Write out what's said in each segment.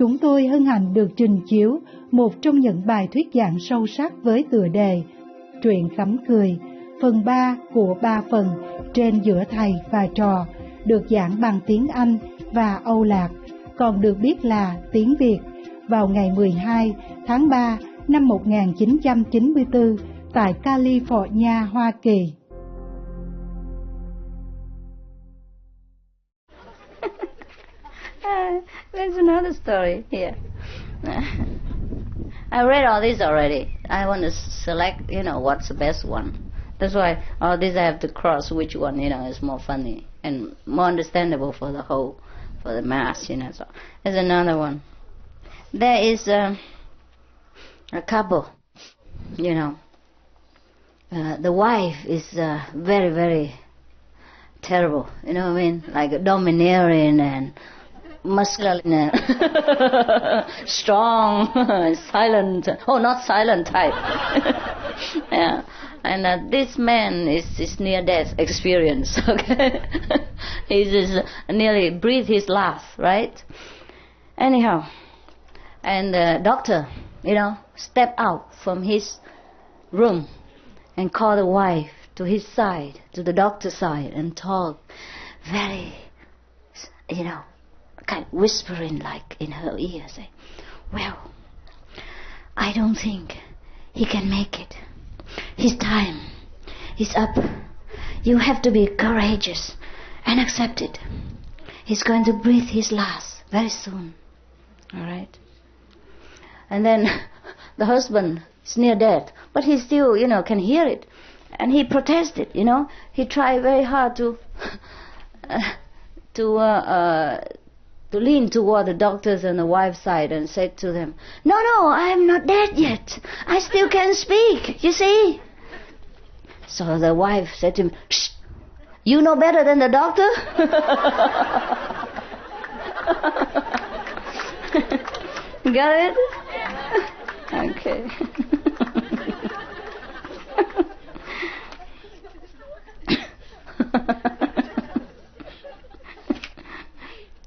chúng tôi hân hạnh được trình chiếu một trong những bài thuyết giảng sâu sắc với tựa đề Truyện Khắm Cười, phần 3 của 3 phần trên giữa thầy và trò, được giảng bằng tiếng Anh và Âu Lạc, còn được biết là tiếng Việt, vào ngày 12 tháng 3 năm 1994 tại California, Hoa Kỳ. There's another story here. I read all these already. I want to select, what's the best one. That's why all these I have to cross which one, is more funny and more understandable for the mass, So there's another one. There is a couple, the wife is very, very terrible, like domineering and muscular, strong, silent. Oh, not silent type. Yeah, and this man is near death experience. Okay, he just nearly breathed his last. Right. Anyhow, and the doctor, stepped out from his room and called the wife to his side, to the doctor's side, and talked very, kind of whispering like in her ear, saying, well, I don't think he can make it. His time is up. You have to be courageous and accept it. He's going to breathe his last very soon. All right? And then the husband is near death, but he still, can hear it. And he protested, He tried very hard to lean toward the doctors and the wife's side and said to them, no, I am not dead yet. I still can speak, you see. So the wife said to him, shh, you know better than the doctor? Got it? Okay.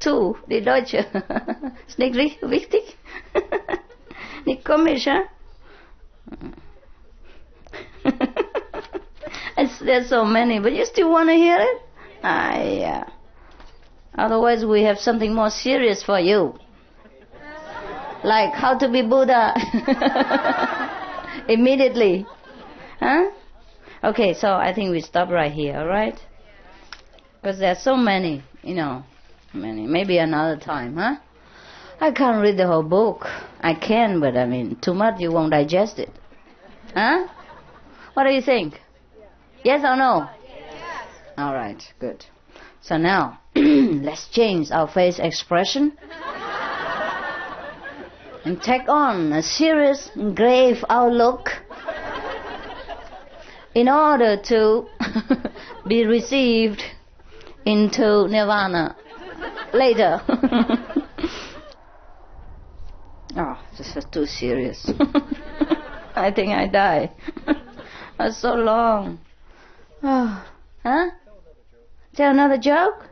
Tu, die Deutsche. Ist nicht wichtig? Nicht komisch, huh? There's so many, but you still want to hear it? Yeah. Otherwise we have something more serious for you. Like how to be Buddha. Immediately. Huh? Okay, so I think we stop right here, alright? Because there's so many, many. Maybe another time, huh? I can't read the whole book. I can, but too much you won't digest it. Huh? What do you think? Yes or no? Yes. All right, good. So now, let's change our face expression and take on a serious, grave outlook in order to be received into nirvana later. Oh, this is too serious. I think I die. That's so long. Oh. Huh? Tell another joke?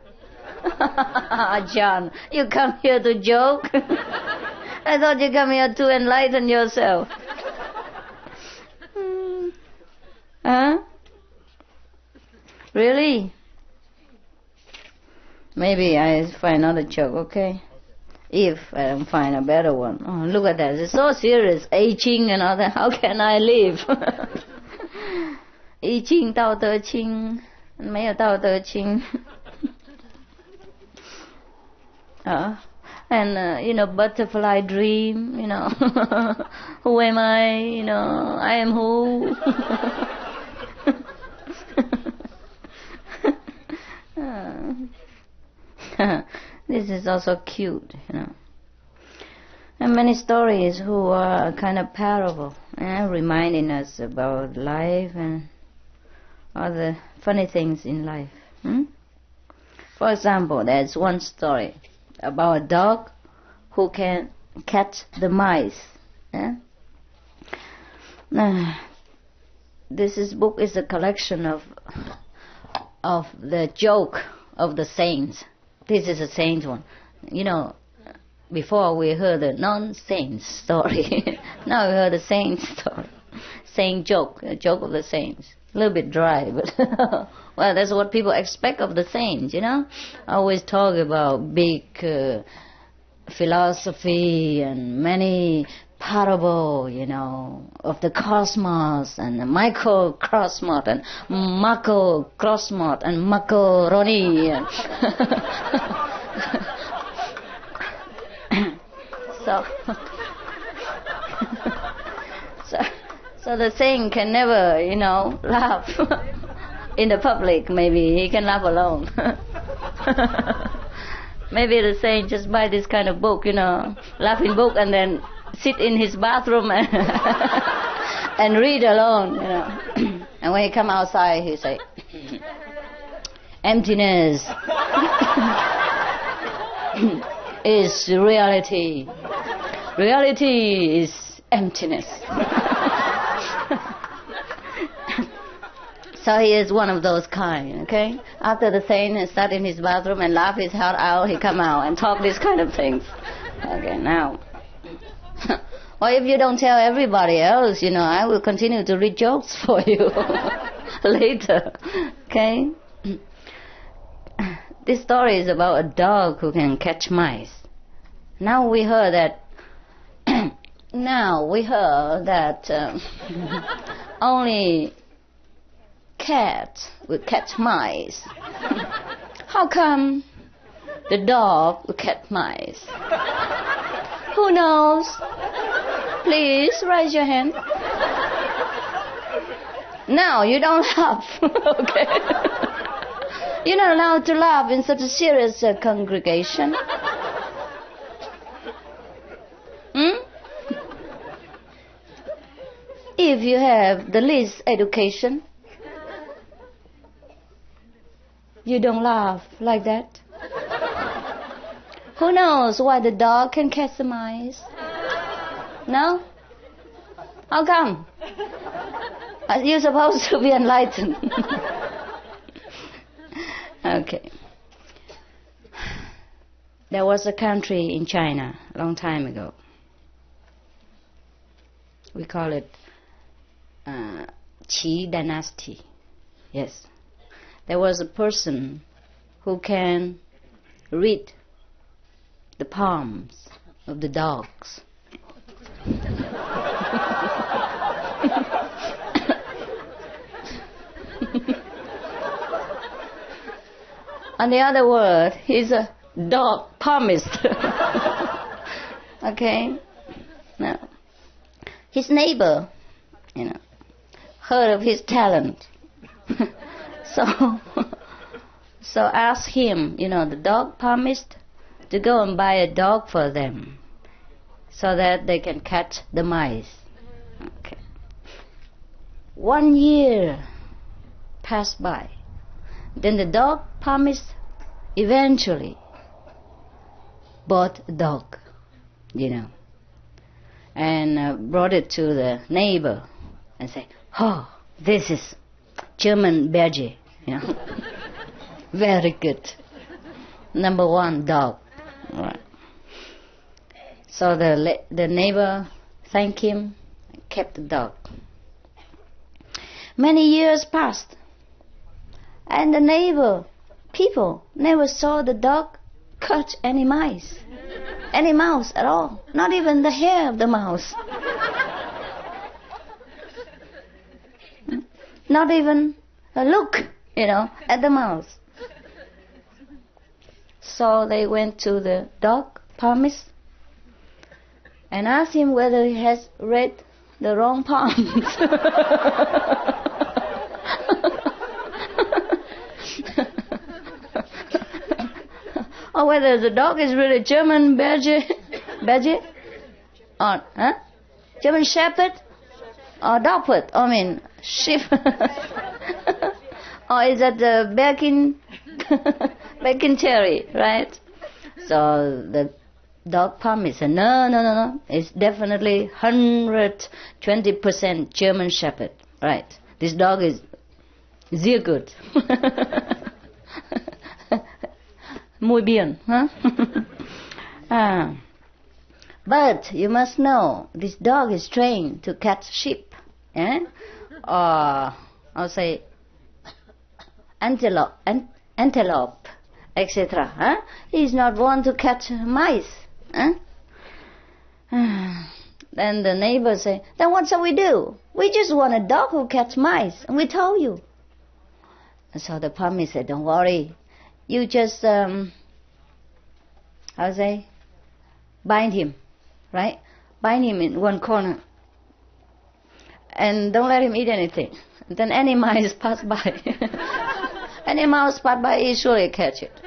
John, you come here to joke? I thought you come here to enlighten yourself. Huh? Really? Maybe I find another joke, okay? If I don't find a better one. Oh, look at that. It's so serious. Aging and all that. How can I live? 一清道德清，没有道德清。And butterfly dream, who am I, I am who. This is also cute, And many stories who are kind of parable, reminding us about life and all the funny things in life. For example, there's one story about a dog who can catch the mice. This book is a collection of the joke of the saints. This is a saint one. before we heard the non-saint story. Now we heard the saint story. Saint joke, a joke of the saints. A little bit dry, but well, that's what people expect of the saints, you know. Always talk about big philosophy and many parable, you know, of the cosmos and the microcosmos and macrocosmos and macaroni. And so the saint can never, you know, laugh in the public. Maybe he can laugh alone. Maybe the saint just buy this kind of book, you know, laughing book, and then sit in his bathroom and, and read alone, you know. And when he come outside, he say, emptiness is reality. Reality is emptiness. So he is one of those kind, okay? After the saint sat in his bathroom and laugh his heart out, he come out and talk these kind of things. Okay, now. Well, if you don't tell everybody else, you know, I will continue to read jokes for you later, okay? This story is about a dog who can catch mice. Now we heard that only cats would catch mice. How come the dog would catch mice? Who knows? Please raise your hand. No, you don't laugh. Okay. You're not allowed to laugh in such a serious congregation. If you have the least education, you don't laugh like that. Who knows why the dog can catch the mice? No? How come? You're supposed to be enlightened. Okay. There was a country in China a long time ago. We call it Qi dynasty. Yes. There was a person who can read the palms of the dogs. On the other word, he's a dog palmist. Okay? Now, his neighbor, you know, heard of his talent. So asked him, you know, the dog palmist, to go and buy a dog for them so that they can catch the mice. Okay. 1 year passed by. Then the dog palmist eventually bought a dog, you know, and brought it to the neighbor and said, oh, this is German Berger, you know. Very good. Number 1 dog. Right. So the neighbor thanked him and kept the dog. Many years passed, and the neighbor people never saw the dog catch any mice, any mouse at all, not even the hair of the mouse. Not even a look, you know, at the mouse. So they went to the dog palmist and asked him whether he has read the wrong palms. Or whether the dog is really German Berger, or German Shepherd, or Dogfoot, I mean sheep, or is that the Bacon Cherry, right? So the dog palmist said, no, it's definitely 120% German Shepherd, right? This dog is sehr gut. Muy bien, huh? But you must know, this dog is trained to catch sheep, or I'll say antelope, etc. He is not born to catch mice. Then the neighbor say, then what shall we do? We just want a dog who catch mice, and we told you. And so the Pami said, don't worry, you just, bind him, right? Bind him in one corner, and don't let him eat anything. And then any mice pass by, any mouse pass by, he surely catch it.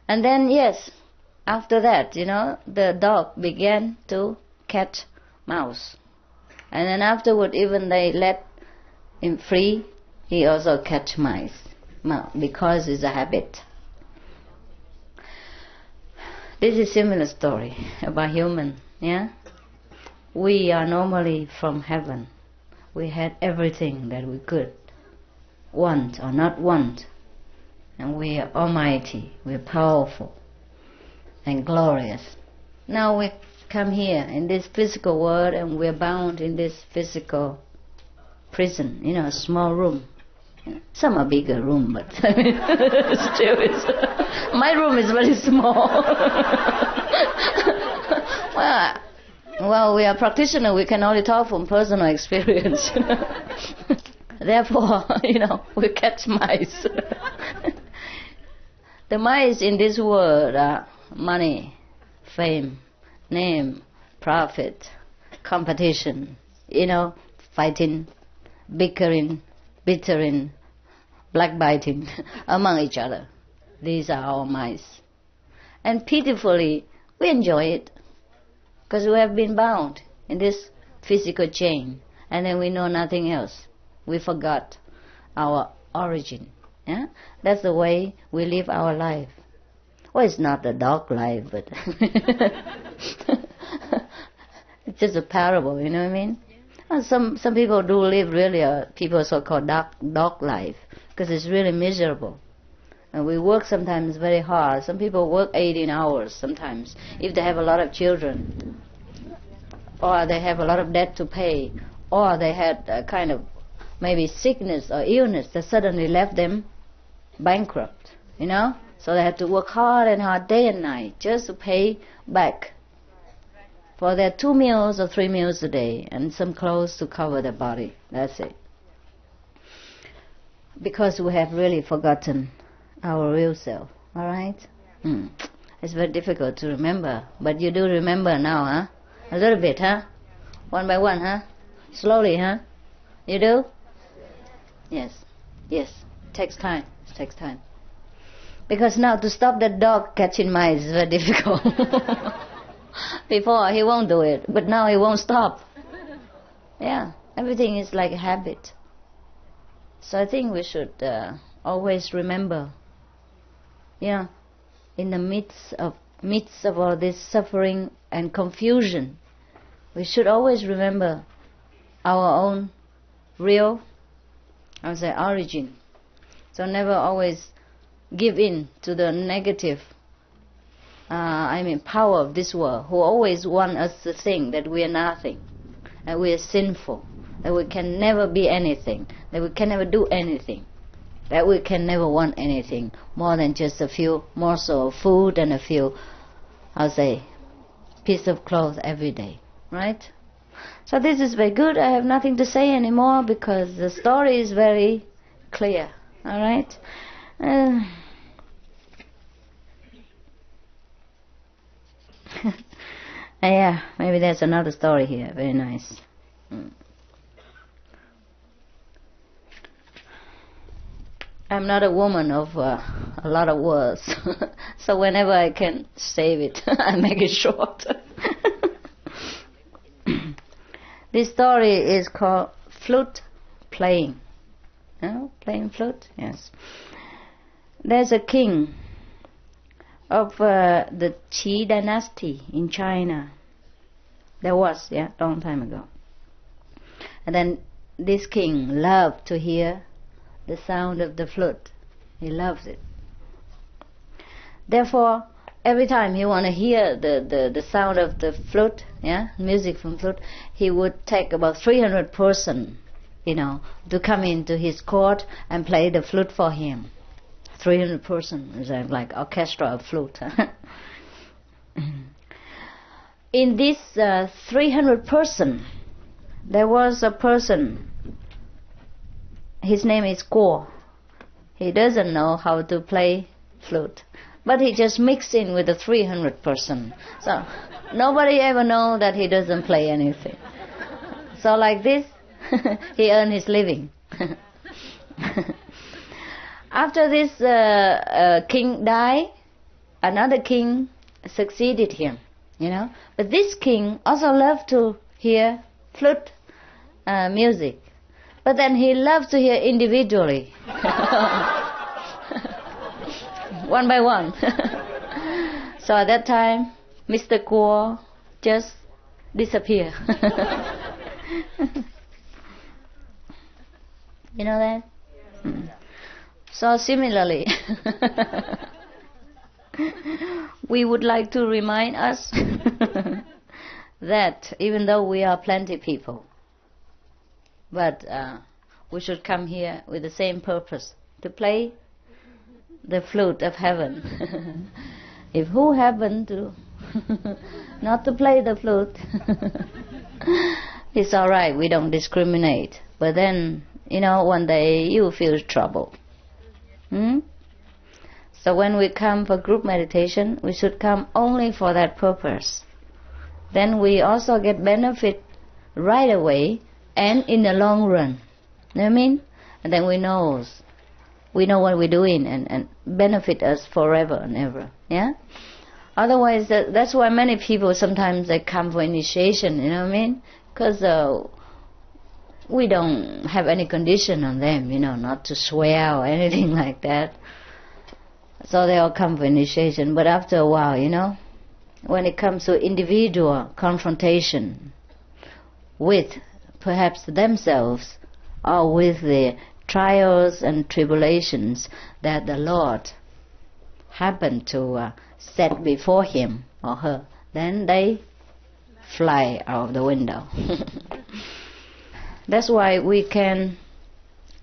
And then, yes, after that, the dog began to catch mouse. And then afterward, even they let him free, he also catch mice, because it's a habit. This is a similar story about human, We are normally from heaven. We had everything that we could want or not want. And we are almighty, we are powerful and glorious. Now we come here in this physical world, and we are bound in this physical prison, a small room. Some are bigger room, but still my room is very small. Well, we are practitioners, we can only talk from personal experience. Therefore, we catch mice. The mice in this world are money, fame, name, profit, competition, fighting, bickering, bittering, backbiting among each other. These are our mice. And pitifully, we enjoy it, because we have been bound in this physical chain, and then we know nothing else. We forgot our origin. That's the way we live our life. Well, it's not the dog life, but it's just a parable, you know what I mean? And some people do live really people so-called dog life, because it's really miserable. And we work sometimes very hard. Some people work 18 hours sometimes, if they have a lot of children, or they have a lot of debt to pay, or they had a kind of maybe sickness or illness that suddenly left them bankrupt, So they have to work hard and hard day and night just to pay back for their 2 meals or 3 meals a day, and some clothes to cover their body. That's it. Because we have really forgotten our real self. All right? It's very difficult to remember, but you do remember now, A little bit, One by one, Slowly, You do? Yes. Yes. Takes time. It takes time. Because now to stop that dog catching mice is very difficult. Before he won't do it, but now he won't stop. Yeah, everything is like a habit. So I think we should always remember, in the midst of all this suffering and confusion, we should always remember our own real, origin. So never always give in to the negative, power of this world, who always want us to think that we are nothing, that we are sinful, that we can never be anything, that we can never do anything, that we can never want anything more than just a few morsels of food and a few, piece of clothes every day, right? So this is very good. I have nothing to say anymore because the story is very clear, all right? Yeah, maybe there's another story here. Very nice. I'm not a woman of a lot of words, so whenever I can save it, I make it short. This story is called Flute Playing. Playing flute? Yes. There's a king of the Qi dynasty in China. There was, long time ago. And then this king loved to hear the sound of the flute. He loves it. Therefore, every time he want to hear the sound of the flute, yeah, music from flute, he would take about 300 person, to come into his court and play the flute for him. 300 person is like orchestra of flute. In this 300 person, there was a person. His name is Guo. He doesn't know how to play flute, but he just mixed in with the 300 person. So nobody ever know that he doesn't play anything. So like this, he earned his living. After this king died, another king succeeded him, But this king also loved to hear flute music. But then he loves to hear individually. One by one. So at that time, Mr. Guo just disappeared. You know that? So similarly, we would like to remind us that even though we are plenty people, but we should come here with the same purpose, to play the flute of heaven. If who happen to not to play the flute, it's all right, we don't discriminate. But then, one day you feel trouble. So when we come for group meditation, we should come only for that purpose. Then we also get benefit right away and in the long run. You know what I mean? And then we know what we're doing and benefit us forever and ever. Yeah? Otherwise, that's why many people sometimes they come for initiation, you know what I mean? Because we don't have any condition on them, not to swear or anything like that. So they all come for initiation. But after a while, when it comes to individual confrontation with perhaps themselves or with the trials and tribulations that the Lord happened to set before him or her, then they fly out of the window. That's why we can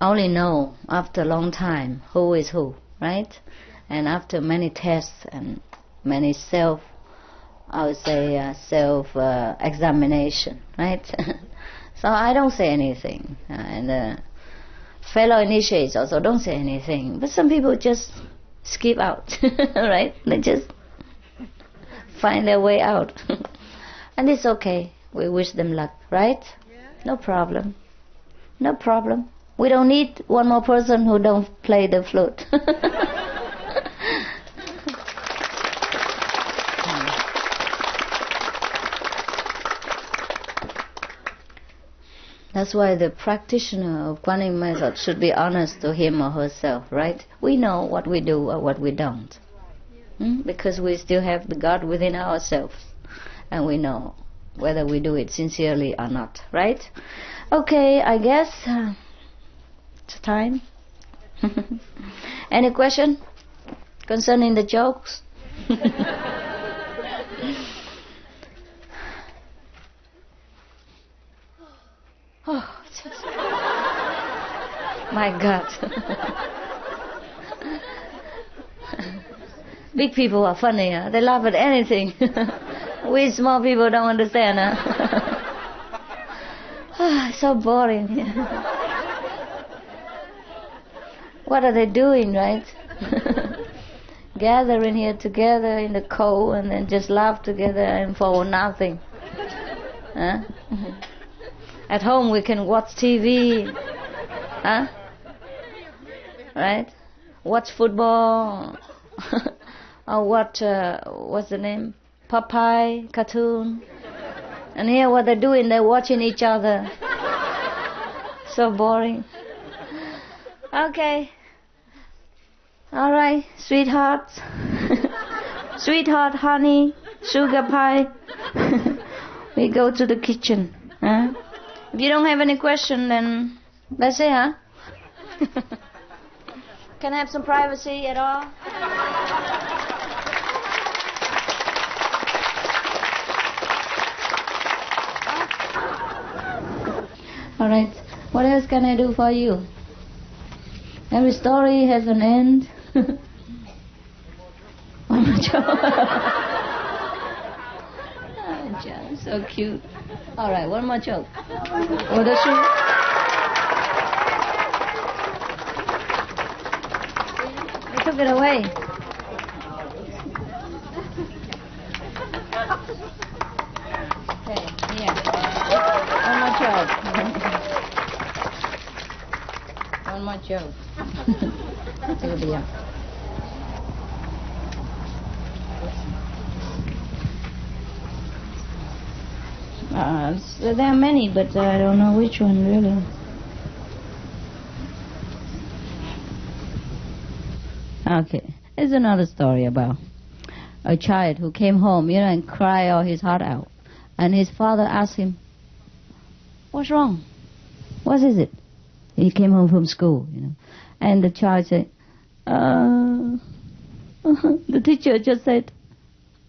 only know after a long time who is who, right? And after many tests and many self-examination, right? So I don't say anything, and fellow initiates also don't say anything. But some people just skip out, right? They just find their way out. And it's okay. We wish them luck, right? No problem. No problem. We don't need one more person who don't play the flute. That's why the practitioner of Kuan Yin method should be honest to him or herself, right? We know what we do or what we don't. Because we still have the God within ourselves. And we know whether we do it sincerely or not, right? Okay, I guess it's time. Any question concerning the jokes? Oh, my God. Big people are funny, huh? They laugh at anything. We small people don't understand, huh? So boring. What are they doing, right? Gathering here together in the cold and then just laugh together and for nothing. Huh? At home we can watch TV, huh? Right? Watch football, or watch what's the name? Popeye cartoon. And here what they're doing, they're watching each other. So boring. Okay. All right, sweethearts. Sweetheart, honey, sugar pie. We go to the kitchen, huh? If you don't have any question, then that's it, huh? Can I have some privacy at all? All right. What else can I do for you? Every story has an end. One more joke. John, so cute. All right, one more joke. Or the shoe. They took it away. Okay, here. One more joke. One more joke. Take it here. So there are many, but I don't know which one really. Okay, there's another story about a child who came home, and cried all his heart out. And his father asked him, "What's wrong? What is it?" He came home from school, And the child said, the teacher just said,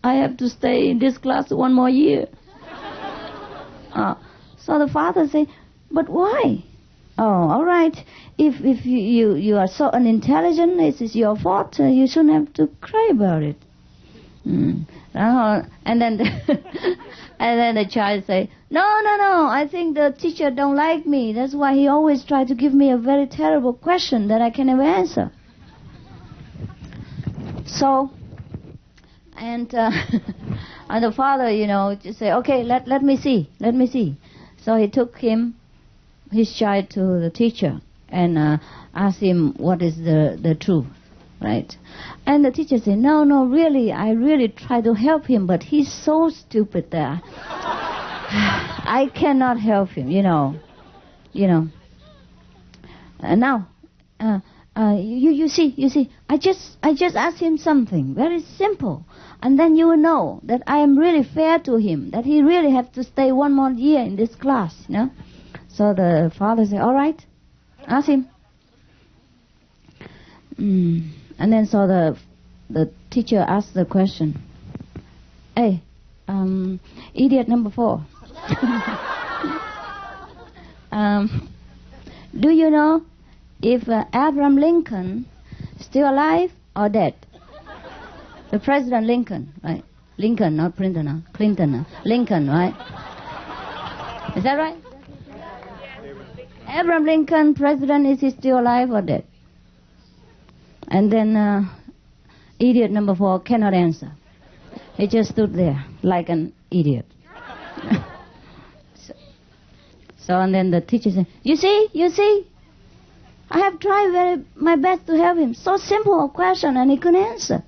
"I have to stay in this class one more year." So the father said, "But why?" "Oh, all right. If you are so unintelligent, it is your fault. You shouldn't have to cry about it." And then the child say, No. I think the teacher don't like me. That's why he always try to give me a very terrible question that I can never answer. So, and the father, just say, "Okay, let me see. So he took his child to the teacher and asked him what is the truth, right? And the teacher said, No, really, I really try to help him, but he's so stupid that I cannot help him, Now, you see, I just asked him something very simple, and then you will know that I am really fair to him, that he really have to stay one more year in this class, So the father said, "All right, ask him." And then so the teacher asked the question, "Hey, idiot number 4, do you know if Abraham Lincoln still alive or dead?" The President Lincoln, right? Lincoln, not Clinton, Clinton, Lincoln, right? Is that right? Abraham Lincoln, president, is he still alive or dead? And then idiot number 4 cannot answer. He just stood there like an idiot. So and then the teacher said, You see, I have tried my best to help him. So simple a question and he couldn't answer.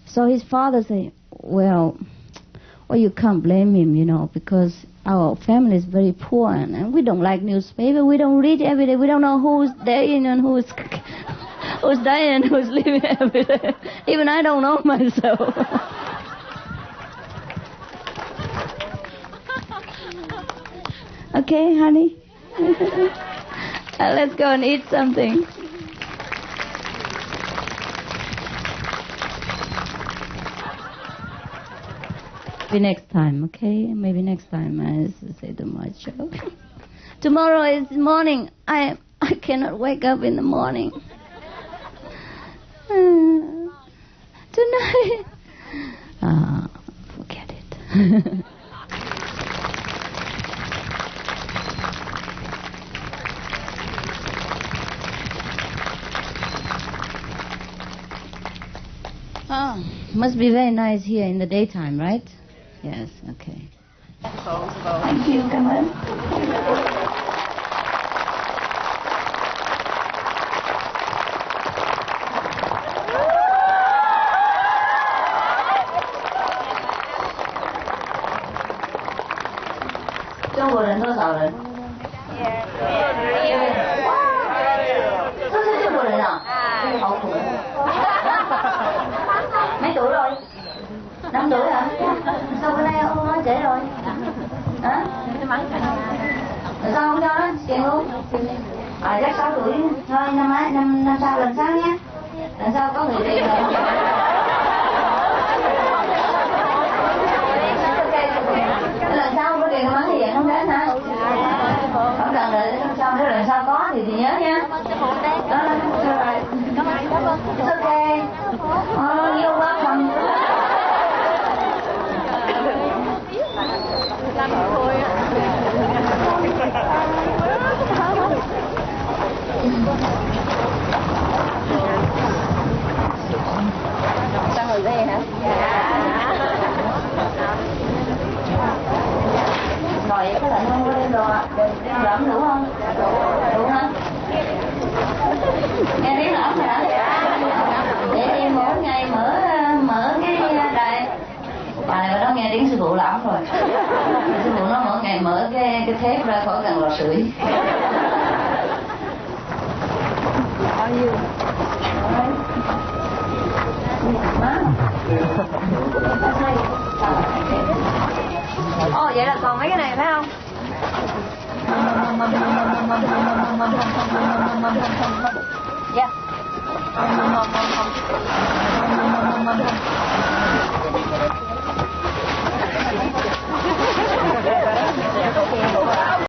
So his father said, well, you can't blame him, because our family is very poor and we don't like newspaper. We don't read every day. We don't know who's dying and who's dying and who's living every day. Even I don't know myself. Okay, honey? Let's go and eat something. Maybe next time, okay? Maybe next time I say too much. Okay? Tomorrow is morning. I cannot wake up in the morning. Tonight. Forget it. Must be very nice here in the daytime, right? Yes, okay. Thank you, come on. Trung Quốc人多少人？都是中国人啊？好苦。Mấy tuổi rồi? 5 tuổi hả? Sao bữa nay ông nói trễ rồi? Hả? Sao không cho nó tiền luôn? Chắc 6 tuổi thôi, năm sau lần sau nhé. Lần sau có người tiền rồi. Lần sau có tiền mắng thì vậy không đến hả? Không cần này ở đó nghe tiếng sư phụ lắm rồi. Sư phụ nó mỗi ngày mở cái thép ra khỏi gần lò sưởi. Bao nhiêu? Ồ, vậy là còn mấy cái này phải không? Dạ.